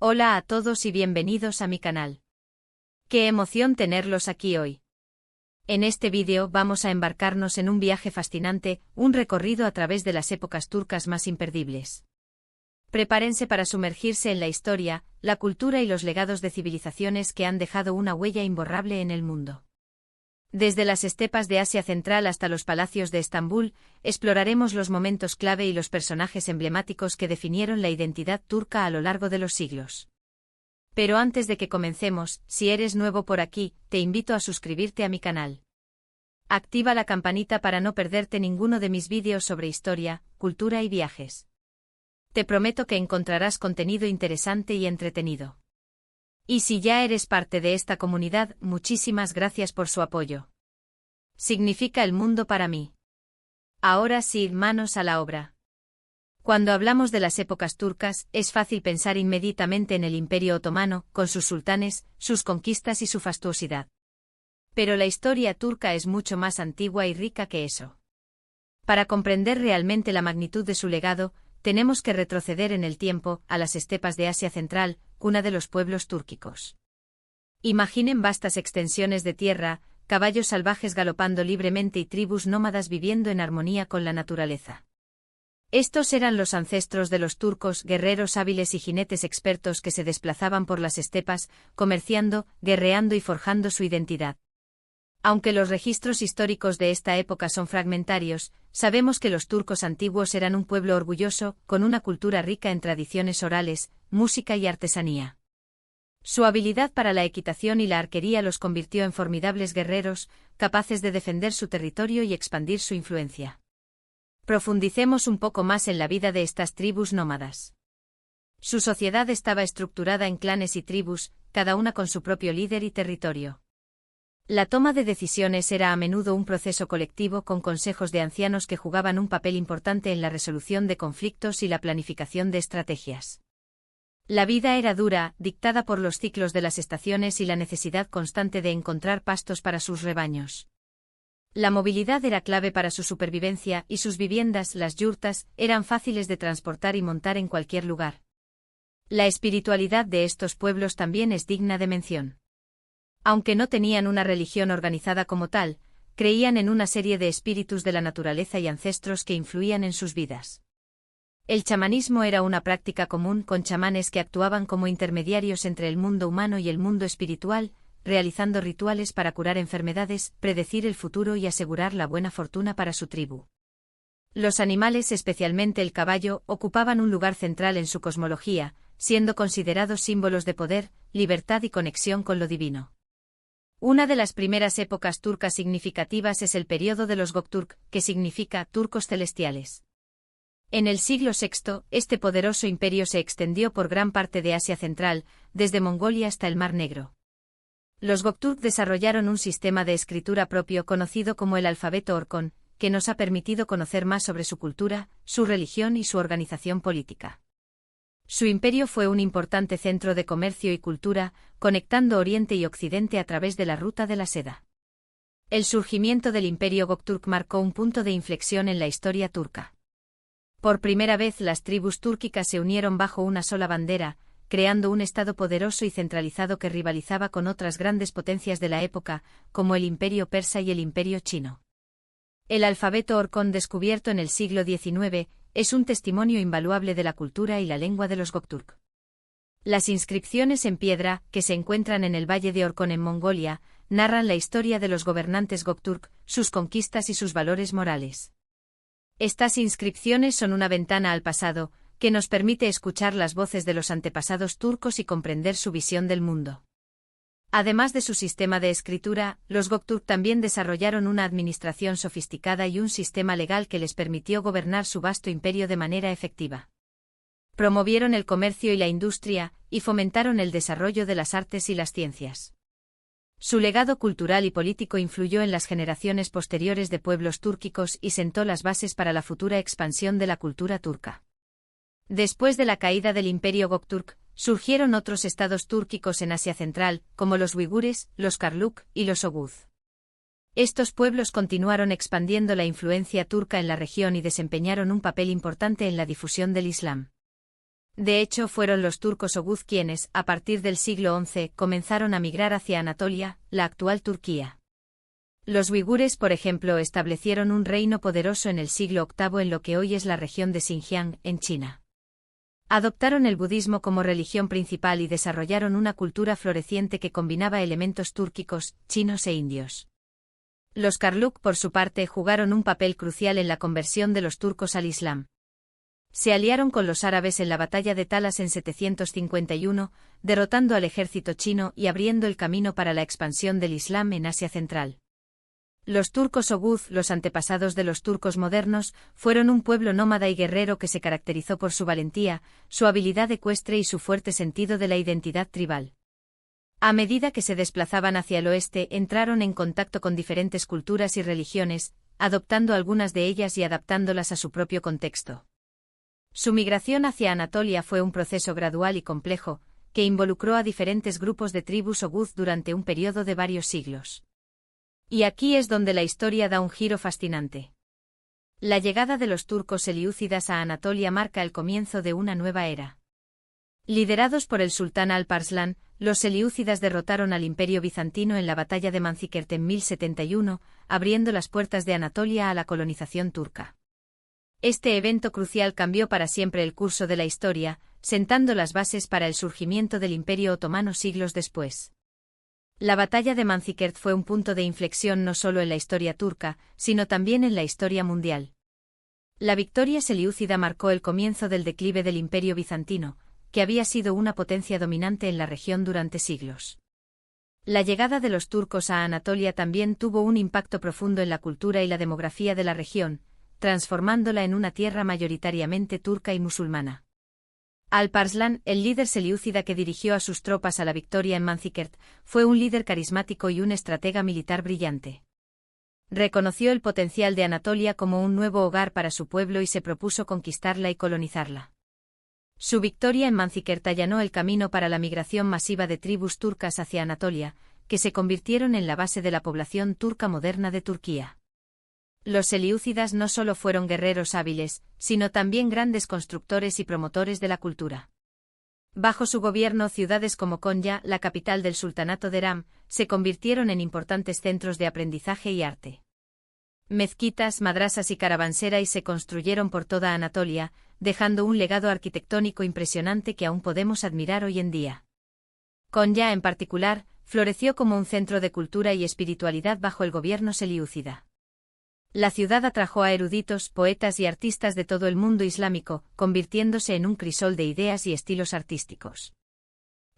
Hola a todos y bienvenidos a mi canal. ¡Qué emoción tenerlos aquí hoy! En este vídeo vamos a embarcarnos en un viaje fascinante, un recorrido a través de las épocas turcas más imperdibles. Prepárense para sumergirse en la historia, la cultura y los legados de civilizaciones que han dejado una huella imborrable en el mundo. Desde las estepas de Asia Central hasta los palacios de Estambul, exploraremos los momentos clave y los personajes emblemáticos que definieron la identidad turca a lo largo de los siglos. Pero antes de que comencemos, si eres nuevo por aquí, te invito a suscribirte a mi canal. Activa la campanita para no perderte ninguno de mis vídeos sobre historia, cultura y viajes. Te prometo que encontrarás contenido interesante y entretenido. Y si ya eres parte de esta comunidad, muchísimas gracias por su apoyo. Significa el mundo para mí. Ahora sí, manos a la obra. Cuando hablamos de las épocas turcas, es fácil pensar inmediatamente en el Imperio Otomano, con sus sultanes, sus conquistas y su fastuosidad. Pero la historia turca es mucho más antigua y rica que eso. Para comprender realmente la magnitud de su legado, tenemos que retroceder en el tiempo, a las estepas de Asia Central, cuna de los pueblos túrquicos. Imaginen vastas extensiones de tierra, caballos salvajes galopando libremente y tribus nómadas viviendo en armonía con la naturaleza. Estos eran los ancestros de los turcos, guerreros hábiles y jinetes expertos que se desplazaban por las estepas, comerciando, guerreando y forjando su identidad. Aunque los registros históricos de esta época son fragmentarios, sabemos que los turcos antiguos eran un pueblo orgulloso, con una cultura rica en tradiciones orales, música y artesanía. Su habilidad para la equitación y la arquería los convirtió en formidables guerreros, capaces de defender su territorio y expandir su influencia. Profundicemos un poco más en la vida de estas tribus nómadas. Su sociedad estaba estructurada en clanes y tribus, cada una con su propio líder y territorio. La toma de decisiones era a menudo un proceso colectivo con consejos de ancianos que jugaban un papel importante en la resolución de conflictos y la planificación de estrategias. La vida era dura, dictada por los ciclos de las estaciones y la necesidad constante de encontrar pastos para sus rebaños. La movilidad era clave para su supervivencia y sus viviendas, las yurtas, eran fáciles de transportar y montar en cualquier lugar. La espiritualidad de estos pueblos también es digna de mención. Aunque no tenían una religión organizada como tal, creían en una serie de espíritus de la naturaleza y ancestros que influían en sus vidas. El chamanismo era una práctica común con chamanes que actuaban como intermediarios entre el mundo humano y el mundo espiritual, realizando rituales para curar enfermedades, predecir el futuro y asegurar la buena fortuna para su tribu. Los animales, especialmente el caballo, ocupaban un lugar central en su cosmología, siendo considerados símbolos de poder, libertad y conexión con lo divino. Una de las primeras épocas turcas significativas es el período de los Göktürk, que significa turcos celestiales. En el siglo VI, este poderoso imperio se extendió por gran parte de Asia Central, desde Mongolia hasta el Mar Negro. Los Göktürk desarrollaron un sistema de escritura propio conocido como el alfabeto Orkon, que nos ha permitido conocer más sobre su cultura, su religión y su organización política. Su imperio fue un importante centro de comercio y cultura, conectando Oriente y Occidente a través de la ruta de la seda. El surgimiento del imperio Göktürk marcó un punto de inflexión en la historia turca. Por primera vez las tribus túrquicas se unieron bajo una sola bandera, creando un estado poderoso y centralizado que rivalizaba con otras grandes potencias de la época, como el imperio persa y el imperio chino. El alfabeto Orkon descubierto en el siglo XIX, es un testimonio invaluable de la cultura y la lengua de los Göktürk. Las inscripciones en piedra, que se encuentran en el valle de Orkon en Mongolia, narran la historia de los gobernantes Göktürk, sus conquistas y sus valores morales. Estas inscripciones son una ventana al pasado, que nos permite escuchar las voces de los antepasados turcos y comprender su visión del mundo. Además de su sistema de escritura, los Göktürk también desarrollaron una administración sofisticada y un sistema legal que les permitió gobernar su vasto imperio de manera efectiva. Promovieron el comercio y la industria, y fomentaron el desarrollo de las artes y las ciencias. Su legado cultural y político influyó en las generaciones posteriores de pueblos túrquicos y sentó las bases para la futura expansión de la cultura turca. Después de la caída del imperio Göktürk, surgieron otros estados túrquicos en Asia Central, como los uigures, los Karluk y los Oguz. Estos pueblos continuaron expandiendo la influencia turca en la región y desempeñaron un papel importante en la difusión del Islam. De hecho, fueron los turcos oguz quienes, a partir del siglo XI, comenzaron a migrar hacia Anatolia, la actual Turquía. Los uigures, por ejemplo, establecieron un reino poderoso en el siglo VIII en lo que hoy es la región de Xinjiang, en China. Adoptaron el budismo como religión principal y desarrollaron una cultura floreciente que combinaba elementos túrquicos, chinos e indios. Los Karluk, por su parte, jugaron un papel crucial en la conversión de los turcos al Islam. Se aliaron con los árabes en la batalla de Talas en 751, derrotando al ejército chino y abriendo el camino para la expansión del Islam en Asia Central. Los turcos oguz, los antepasados de los turcos modernos, fueron un pueblo nómada y guerrero que se caracterizó por su valentía, su habilidad ecuestre y su fuerte sentido de la identidad tribal. A medida que se desplazaban hacia el oeste, entraron en contacto con diferentes culturas y religiones, adoptando algunas de ellas y adaptándolas a su propio contexto. Su migración hacia Anatolia fue un proceso gradual y complejo, que involucró a diferentes grupos de tribus oguz durante un periodo de varios siglos. Y aquí es donde la historia da un giro fascinante. La llegada de los turcos selyúcidas a Anatolia marca el comienzo de una nueva era. Liderados por el sultán Alparslan, los selyúcidas derrotaron al imperio bizantino en la batalla de Manzikert en 1071, abriendo las puertas de Anatolia a la colonización turca. Este evento crucial cambió para siempre el curso de la historia, sentando las bases para el surgimiento del Imperio Otomano siglos después. La batalla de Manzikert fue un punto de inflexión no solo en la historia turca, sino también en la historia mundial. La victoria selyúcida marcó el comienzo del declive del Imperio bizantino, que había sido una potencia dominante en la región durante siglos. La llegada de los turcos a Anatolia también tuvo un impacto profundo en la cultura y la demografía de la región, transformándola en una tierra mayoritariamente turca y musulmana. Alparslan, el líder selyúcida que dirigió a sus tropas a la victoria en Manzikert, fue un líder carismático y un estratega militar brillante. Reconoció el potencial de Anatolia como un nuevo hogar para su pueblo y se propuso conquistarla y colonizarla. Su victoria en Manzikert allanó el camino para la migración masiva de tribus turcas hacia Anatolia, que se convirtieron en la base de la población turca moderna de Turquía. Los selyúcidas no solo fueron guerreros hábiles, sino también grandes constructores y promotores de la cultura. Bajo su gobierno, ciudades como Konya, la capital del sultanato de Eram, se convirtieron en importantes centros de aprendizaje y arte. Mezquitas, madrasas y caravanserais se construyeron por toda Anatolia, dejando un legado arquitectónico impresionante que aún podemos admirar hoy en día. Konya, en particular, floreció como un centro de cultura y espiritualidad bajo el gobierno selyúcida. La ciudad atrajo a eruditos, poetas y artistas de todo el mundo islámico, convirtiéndose en un crisol de ideas y estilos artísticos.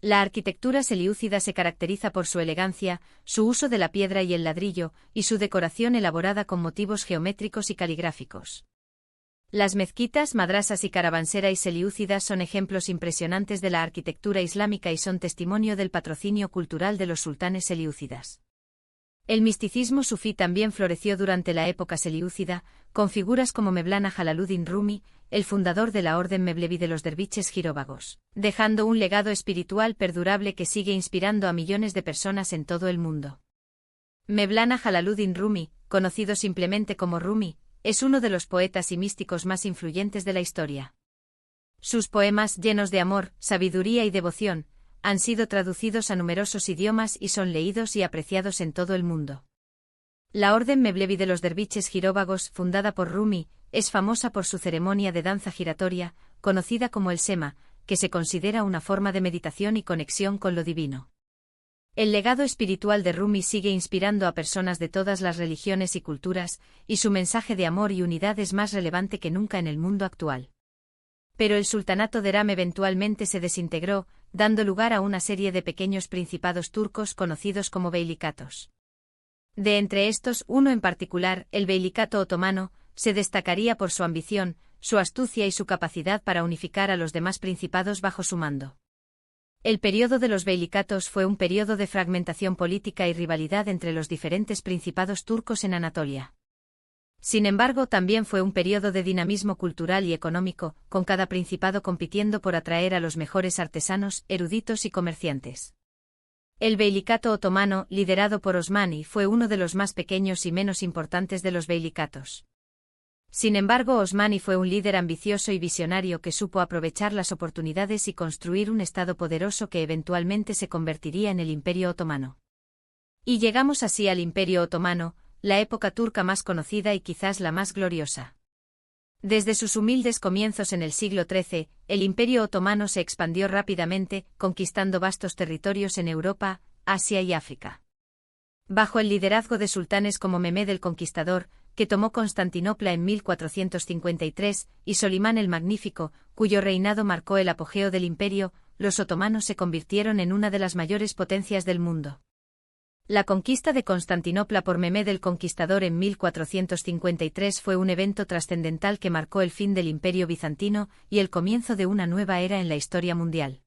La arquitectura selyúcida se caracteriza por su elegancia, su uso de la piedra y el ladrillo, y su decoración elaborada con motivos geométricos y caligráficos. Las mezquitas, madrasas y caravanserais selyúcidas son ejemplos impresionantes de la arquitectura islámica y son testimonio del patrocinio cultural de los sultanes selyúcidas. El misticismo sufí también floreció durante la época selyúcida, con figuras como Mevlana Jalaluddin Rumi, el fundador de la orden mevleví de los derviches giróvagos, dejando un legado espiritual perdurable que sigue inspirando a millones de personas en todo el mundo. Mevlana Jalaluddin Rumi, conocido simplemente como Rumi, es uno de los poetas y místicos más influyentes de la historia. Sus poemas, llenos de amor, sabiduría y devoción, han sido traducidos a numerosos idiomas y son leídos y apreciados en todo el mundo. La orden mevleví de los derviches giróvagos, fundada por Rumi, es famosa por su ceremonia de danza giratoria, conocida como el Sema, que se considera una forma de meditación y conexión con lo divino. El legado espiritual de Rumi sigue inspirando a personas de todas las religiones y culturas, y su mensaje de amor y unidad es más relevante que nunca en el mundo actual. Pero el sultanato de Eram eventualmente se desintegró, dando lugar a una serie de pequeños principados turcos conocidos como beilicatos. De entre estos, uno en particular, el beilicato otomano, se destacaría por su ambición, su astucia y su capacidad para unificar a los demás principados bajo su mando. El período de los beilicatos fue un período de fragmentación política y rivalidad entre los diferentes principados turcos en Anatolia. Sin embargo, también fue un período de dinamismo cultural y económico, con cada principado compitiendo por atraer a los mejores artesanos, eruditos y comerciantes. El beilicato otomano, liderado por Osmani, fue uno de los más pequeños y menos importantes de los beilicatos. Sin embargo, Osmani fue un líder ambicioso y visionario que supo aprovechar las oportunidades y construir un estado poderoso que eventualmente se convertiría en el Imperio Otomano. Y llegamos así al Imperio Otomano, la época turca más conocida y quizás la más gloriosa. Desde sus humildes comienzos en el siglo XIII, el Imperio Otomano se expandió rápidamente, conquistando vastos territorios en Europa, Asia y África. Bajo el liderazgo de sultanes como Mehmed el Conquistador, que tomó Constantinopla en 1453, y Solimán el Magnífico, cuyo reinado marcó el apogeo del imperio, los otomanos se convirtieron en una de las mayores potencias del mundo. La conquista de Constantinopla por Mehmed el Conquistador en 1453 fue un evento trascendental que marcó el fin del Imperio bizantino y el comienzo de una nueva era en la historia mundial.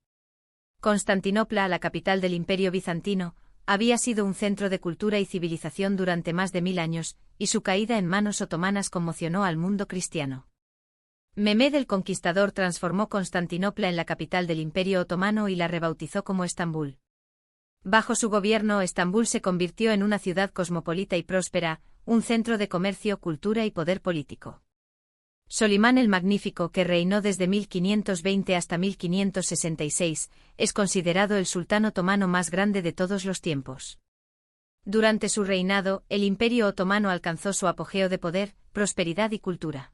Constantinopla, la capital del Imperio bizantino, había sido un centro de cultura y civilización durante más de 1000 años, y su caída en manos otomanas conmocionó al mundo cristiano. Mehmed el Conquistador transformó Constantinopla en la capital del Imperio Otomano y la rebautizó como Estambul. Bajo su gobierno, Estambul se convirtió en una ciudad cosmopolita y próspera, un centro de comercio, cultura y poder político. Solimán el Magnífico, que reinó desde 1520 hasta 1566, es considerado el sultán otomano más grande de todos los tiempos. Durante su reinado, el Imperio Otomano alcanzó su apogeo de poder, prosperidad y cultura.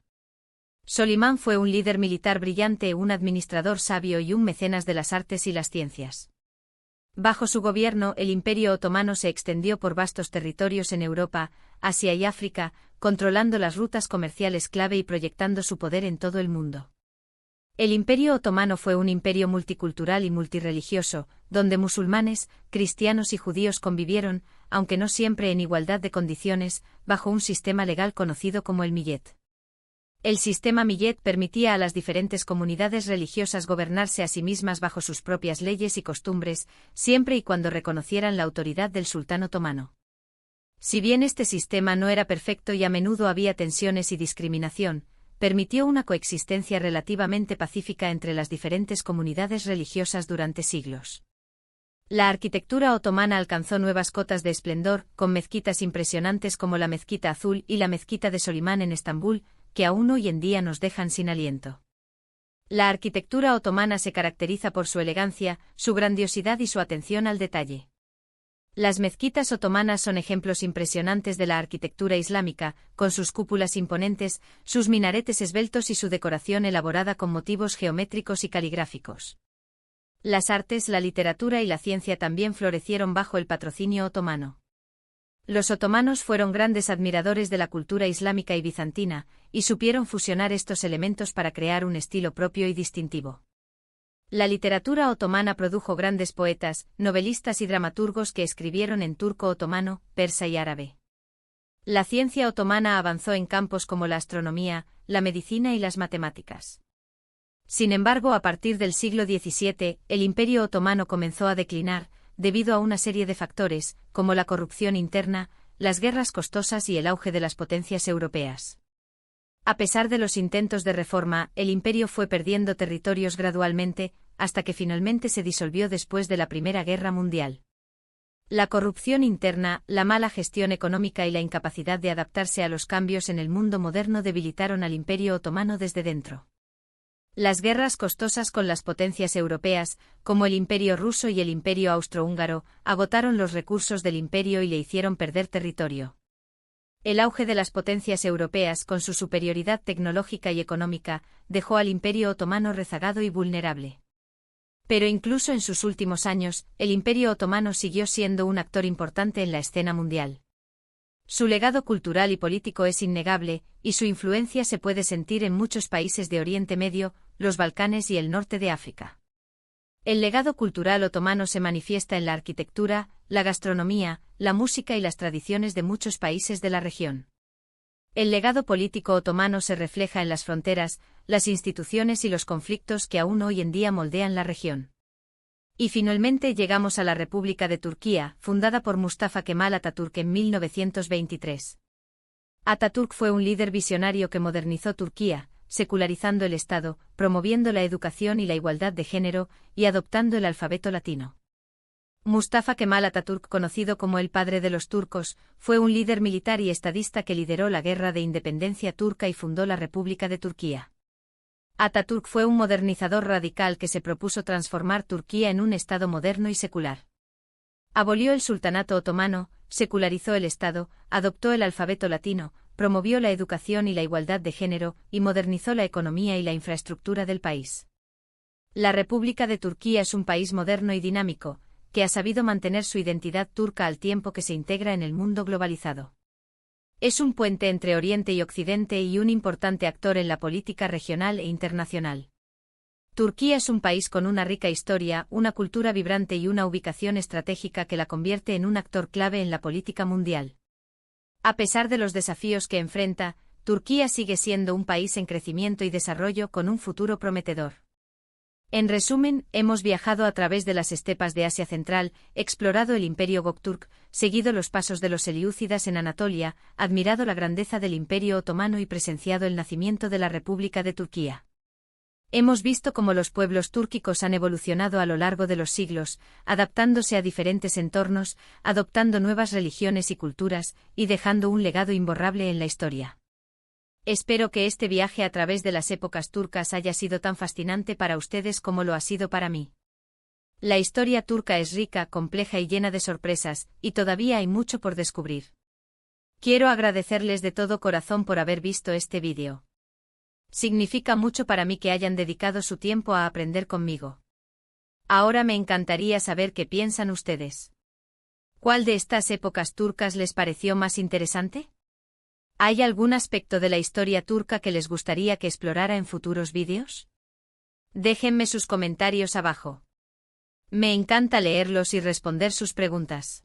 Solimán fue un líder militar brillante, un administrador sabio y un mecenas de las artes y las ciencias. Bajo su gobierno, el Imperio Otomano se extendió por vastos territorios en Europa, Asia y África, controlando las rutas comerciales clave y proyectando su poder en todo el mundo. El Imperio Otomano fue un imperio multicultural y multirreligioso, donde musulmanes, cristianos y judíos convivieron, aunque no siempre en igualdad de condiciones, bajo un sistema legal conocido como el millet. El sistema millet permitía a las diferentes comunidades religiosas gobernarse a sí mismas bajo sus propias leyes y costumbres, siempre y cuando reconocieran la autoridad del sultán otomano. Si bien este sistema no era perfecto y a menudo había tensiones y discriminación, permitió una coexistencia relativamente pacífica entre las diferentes comunidades religiosas durante siglos. La arquitectura otomana alcanzó nuevas cotas de esplendor, con mezquitas impresionantes como la Mezquita Azul y la Mezquita de Solimán en Estambul, que aún hoy en día nos dejan sin aliento. La arquitectura otomana se caracteriza por su elegancia, su grandiosidad y su atención al detalle. Las mezquitas otomanas son ejemplos impresionantes de la arquitectura islámica, con sus cúpulas imponentes, sus minaretes esbeltos y su decoración elaborada con motivos geométricos y caligráficos. Las artes, la literatura y la ciencia también florecieron bajo el patrocinio otomano. Los otomanos fueron grandes admiradores de la cultura islámica y bizantina, y supieron fusionar estos elementos para crear un estilo propio y distintivo. La literatura otomana produjo grandes poetas, novelistas y dramaturgos que escribieron en turco otomano, persa y árabe. La ciencia otomana avanzó en campos como la astronomía, la medicina y las matemáticas. Sin embargo, a partir del siglo XVII, el Imperio Otomano comenzó a declinar, debido a una serie de factores, como la corrupción interna, las guerras costosas y el auge de las potencias europeas. A pesar de los intentos de reforma, el imperio fue perdiendo territorios gradualmente, hasta que finalmente se disolvió después de la Primera Guerra Mundial. La corrupción interna, la mala gestión económica y la incapacidad de adaptarse a los cambios en el mundo moderno debilitaron al Imperio Otomano desde dentro. Las guerras costosas con las potencias europeas, como el Imperio ruso y el Imperio austrohúngaro, agotaron los recursos del imperio y le hicieron perder territorio. El auge de las potencias europeas, con su superioridad tecnológica y económica, dejó al Imperio Otomano rezagado y vulnerable. Pero incluso en sus últimos años, el Imperio Otomano siguió siendo un actor importante en la escena mundial. Su legado cultural y político es innegable, y su influencia se puede sentir en muchos países de Oriente Medio, los Balcanes y el norte de África. El legado cultural otomano se manifiesta en la arquitectura, la gastronomía, la música y las tradiciones de muchos países de la región. El legado político otomano se refleja en las fronteras, las instituciones y los conflictos que aún hoy en día moldean la región. Y finalmente llegamos a la República de Turquía, fundada por Mustafa Kemal Atatürk en 1923. Atatürk fue un líder visionario que modernizó Turquía, secularizando el Estado, promoviendo la educación y la igualdad de género, y adoptando el alfabeto latino. Mustafa Kemal Atatürk, conocido como el padre de los turcos, fue un líder militar y estadista que lideró la Guerra de Independencia turca y fundó la República de Turquía. Atatürk fue un modernizador radical que se propuso transformar Turquía en un Estado moderno y secular. Abolió el sultanato otomano, secularizó el Estado, adoptó el alfabeto latino, promovió la educación y la igualdad de género, y modernizó la economía y la infraestructura del país. La República de Turquía es un país moderno y dinámico, que ha sabido mantener su identidad turca al tiempo que se integra en el mundo globalizado. Es un puente entre Oriente y Occidente y un importante actor en la política regional e internacional. Turquía es un país con una rica historia, una cultura vibrante y una ubicación estratégica que la convierte en un actor clave en la política mundial. A pesar de los desafíos que enfrenta, Turquía sigue siendo un país en crecimiento y desarrollo con un futuro prometedor. En resumen, hemos viajado a través de las estepas de Asia Central, explorado el Imperio Göktürk, seguido los pasos de los selyúcidas en Anatolia, admirado la grandeza del Imperio Otomano y presenciado el nacimiento de la República de Turquía. Hemos visto cómo los pueblos túrquicos han evolucionado a lo largo de los siglos, adaptándose a diferentes entornos, adoptando nuevas religiones y culturas, y dejando un legado imborrable en la historia. Espero que este viaje a través de las épocas turcas haya sido tan fascinante para ustedes como lo ha sido para mí. La historia turca es rica, compleja y llena de sorpresas, y todavía hay mucho por descubrir. Quiero agradecerles de todo corazón por haber visto este vídeo. Significa mucho para mí que hayan dedicado su tiempo a aprender conmigo. Ahora me encantaría saber qué piensan ustedes. ¿Cuál de estas épocas turcas les pareció más interesante? ¿Hay algún aspecto de la historia turca que les gustaría que explorara en futuros vídeos? Déjenme sus comentarios abajo. Me encanta leerlos y responder sus preguntas.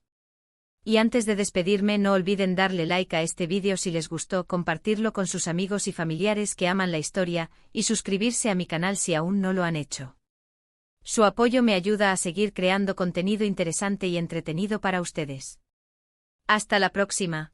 Y antes de despedirme, no olviden darle like a este vídeo si les gustó, compartirlo con sus amigos y familiares que aman la historia, y suscribirse a mi canal si aún no lo han hecho. Su apoyo me ayuda a seguir creando contenido interesante y entretenido para ustedes. Hasta la próxima.